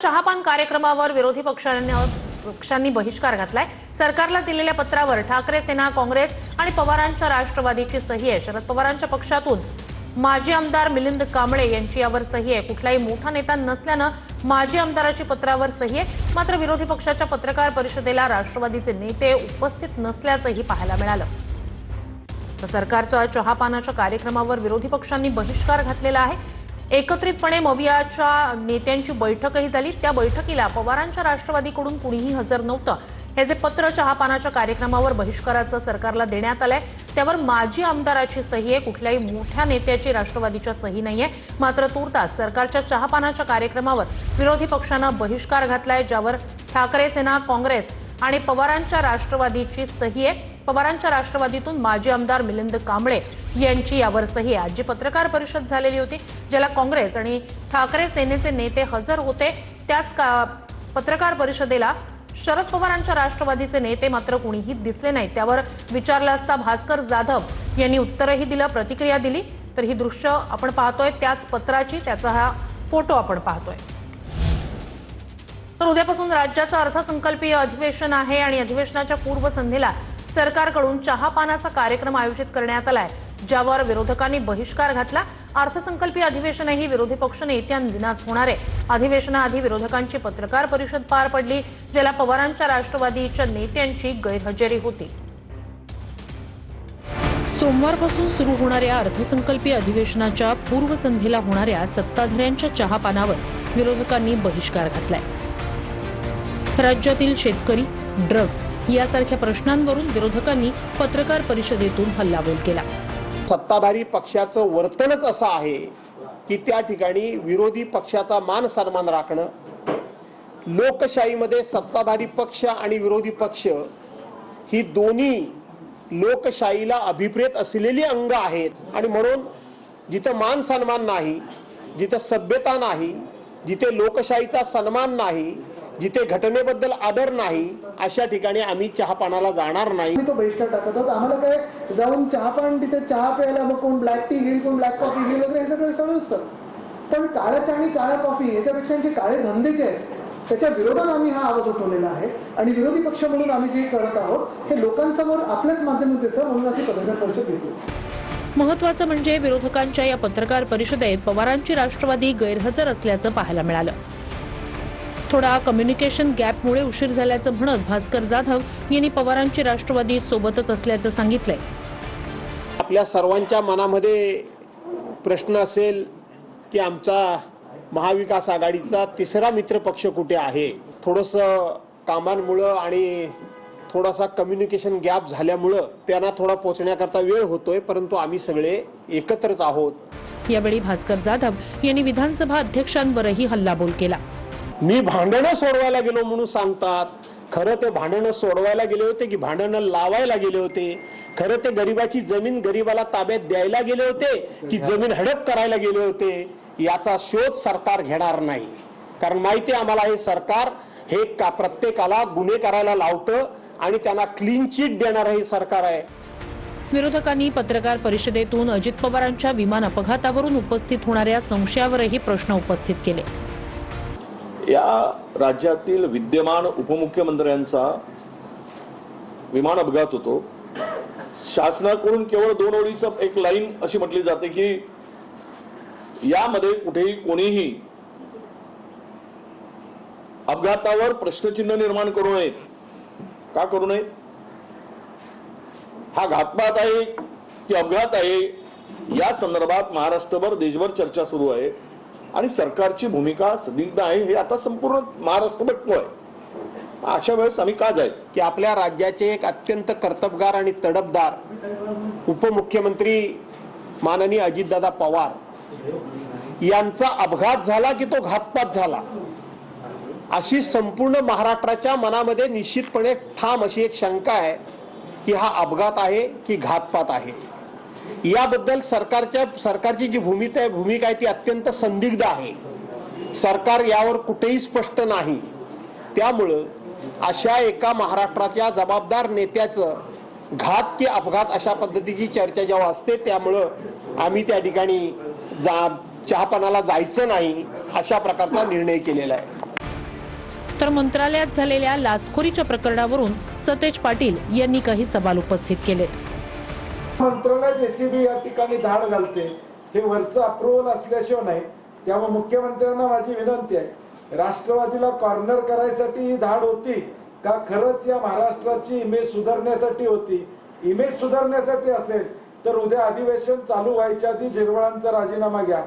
चहापान कार्यक्रमावर विरोधी पक्षांनी बहिष्कार घातलाय। सरकारला दिलेल्या पत्रावर ठाकरे सेना, काँग्रेस आणि पवारांच्या राष्ट्रवादीची सही आहे। शरद पवारांच्या पक्षातून माजी आमदार मिलिंद कांबळे यांची यावर सही आहे। कुठलाही मोठा नेता नसल्यानं माजी आमदाराची पत्रावर सही आहे। मात्र विरोधी पक्षाच्या पत्रकार परिषदेला राष्ट्रवादीचे नेते उपस्थित नसल्याचंही पाहायला मिळालं। तर सरकारच्या चहापानाच्या कार्यक्रमावर विरोधी पक्षांनी बहिष्कार घातलेला आहे। एकत्रितपणे मवियाच्या नेत्यांची बैठकही झाली। त्या बैठकीला पवारांच्या राष्ट्रवादीकडून कुणीही हजर नव्हतं। हे जे पत्र चहापानाच्या कार्यक्रमावर बहिष्काराचं सरकारला देण्यात आलंय त्यावर माजी आमदाराची सही आहे। कुठल्याही मोठ्या नेत्याची राष्ट्रवादीच्या सही नाहीये। मात्र तूर्तास सरकारच्या चहापानाच्या कार्यक्रमावर विरोधी पक्षानं बहिष्कार घातलाय, ज्यावर ठाकरे सेना, काँग्रेस आणि पवारांच्या राष्ट्रवादीची सही आहे। पवारांच्या राष्ट्रवादीतून माजी आमदार मिलिंद कांबळे यांची यावर सही आहे। आज जी पत्रकार परिषद झालेली होती, ज्याला काँग्रेस आणि ठाकरे सेनेचे नेते हजर होते, त्याच पत्रकार परिषदेला शरद पवारांच्या राष्ट्रवादीचे नेते मात्र कुणीही दिसले नाहीत। त्यावर विचारलं असता भास्कर जाधव यांनी उत्तरही दिलं, प्रतिक्रिया दिली। तर ही दृश्य आपण पाहतोय त्याच पत्राची, त्याचा हा फोटो आपण पाहतोय। तर उद्यापासून राज्याचं अर्थसंकल्पीय अधिवेशन आहे आणि अधिवेशनाच्या पूर्वसंध्येला सरकारकडून चहापानाचा कार्यक्रम आयोजित करण्यात आलाय, ज्यावर विरोधकांनी बहिष्कार घातला। अर्थसंकल्पीय अधिवेशनही विरोधी पक्ष नेत्यांविनाच होणार आहे। अधिवेशनाआधी विरोधकांची पत्रकार परिषद पार पडली, ज्याला पवारांच्या राष्ट्रवादीच्या नेत्यांची गैरहजेरी होती। सोमवारपासून सुरू होणाऱ्या अर्थसंकल्पीय अधिवेशनाच्या पूर्वसंध्येला होणाऱ्या सत्ताधाऱ्यांच्या चहापानावर विरोधकांनी बहिष्कार घातलाय। राज्यातील शेतकरी, ड्रग्ज यासारख्या प्रश्नांवरून विरोधकांनी पत्रकार परिषदेतून हल्लाबोल केला। सत्ताधारी पक्षाचं वर्तनच असं आहे की त्या ठिकाणी विरोधी पक्षाचा मान सन्मान राखणं। लोकशाहीमध्ये सत्ताधारी पक्ष आणि विरोधी पक्ष ही दोन्ही लोकशाहीला अभिप्रेत असलेली अंग आहेत आणि म्हणून जिथे मान सन्मान नाही, जिथे सभ्यता नाही, जिथे लोकशाहीचा सन्मान नाही, जिथे घटनेबद्दल आदर नाही, अशा ठिकाणी आम्ही चहापानाला जाणार नाही। तो बहिष्कार टाकत होता। आम्हाला काय जाऊन चहापान तिथे चहा प्यायला मग कोण ब्लॅक टी घेईल, कोण ब्लॅक कॉफी घेईल वगैरे हे सगळं सगळं असतं। पण काळ्या चहा आणि काळ्या कॉफी याच्यापेक्षा जे काळे धंदे जे आहेत त्याच्या विरोधात आम्ही हा आवाज उठवलेला आहे आणि विरोधी पक्ष म्हणून आम्ही जे करत आहोत हे लोकांसमोर आपल्याच माध्यमातून येतं, म्हणून अशी पत्रकार परिषद घेतली। महत्त्वाचं म्हणजे विरोधकांच्या या पत्रकार परिषदेत पवारांची राष्ट्रवादी गैरहजर असल्याचं पाहायला मिळालं। थोडा कम्युनिकेशन गॅपमुळे उशीर झाल्याचं म्हणत भास्कर जाधव यांनी पवारांची राष्ट्रवादी सोबतच असल्याचं सांगितलंय। आपल्या सर्वांच्या मनामध्ये प्रश्न असेल की आमचा महाविकास आघाडीचा तिसरा मित्र पक्ष कुठे आहे। थोडंसं कामांमुळं आणि थोडासा कम्युनिकेशन गॅप झाल्यामुळं त्यांना थोडा पोहोचण्याकरता वेळ होतोय, परंतु आम्ही सगळे एकत्रच आहोत। यावेळी भास्कर जाधव यांनी विधानसभा अध्यक्षांवरही हल्लाबोल केला। मी भांडणं सोडवायला गेलो म्हणून सांगतात, खरं ते भांडणं सोडवायला गेले होते की भांडणं लावायला गेले होते? खरं ते गरिबाची जमीन गरिबाला ताब्यात द्यायला गेले होते की जमीन हडप करायला गेले होते? याचा शोध सरकार घेणार नाही, कारण माहिती आम्हाला हे सरकार हे प्रत्येकाला गुन्हे करायला लावतं आणि त्यांना क्लीन चिट देणार हे सरकार आहे। विरोधकांनी पत्रकार परिषदेतून अजित पवारांच्या विमान अपघातावरून उपस्थित होणाऱ्या संशयावरही प्रश्न उपस्थित केले। या राज्यातील विद्यमान उपमुख्यमंत्र्यांचा विमान अपघात होतो। शासनाकडून केवळ 2 ओळीचं एक लाईन अशी म्हटली जाते की यामध्ये कुठेही कोणीही अपघातावर प्रश्नचिन्ह निर्माण करू नयेत। का करू नये? हा घातपात आहे की अपघात आहे या संदर्भात महाराष्ट्रभर देशभर चर्चा सुरू आहे आणि सरकारची भूमिका संदिग्ध आहे हे आता संपूर्ण महाराष्ट्र बघतोय। अशा वेळेस आम्ही का जायचं की आपल्या राज्याचे एक अत्यंत कर्तबगार आणि तडफदार उपमुख्यमंत्री माननीय अजितदादा पवार यांचा अपघात झाला की तो घातपात झाला, अशी संपूर्ण महाराष्ट्राच्या मनामध्ये निश्चितपणे ठाम अशी एक शंका आहे की हा अपघात आहे की घातपात आहे। याबद्दल सरकारची जी भूमिका आहे ती अत्यंत संदिग्ध आहे। सरकार यावर कुठेही स्पष्ट नाही। त्यामुळं अशा एका महाराष्ट्राच्या जबाबदार नेत्याचं घात की अपघात अशा पद्धतीची चर्चा जेव्हा असते, त्यामुळं आम्ही त्या ठिकाणी चहापानाला जायचं नाही अशा प्रकारचा निर्णय केलेला आहे। तर मंत्रालयात झालेल्या लाचखोरीच्या प्रकरणावरून सतेज पाटील यांनी काही सवाल उपस्थित केलेत. मंत्रालयात एसीबी या ठिकाणी धाड घालते, हे वरचं अप्रुव्हल असल्याशिवाय नाही. त्यामुळे मुख्यमंत्र्यांना माझी विनंती आहे, राष्ट्रवादीला कॉर्नर करायसाठी ही धाड होती का खरंच या महाराष्ट्राची इमेज सुधारण्यासाठी होती? इमेज सुधारण्यासाठी असेल तर उद्या अधिवेशन चालू व्हायच्या आधी झिरवळांचा राजीनामा घ्या.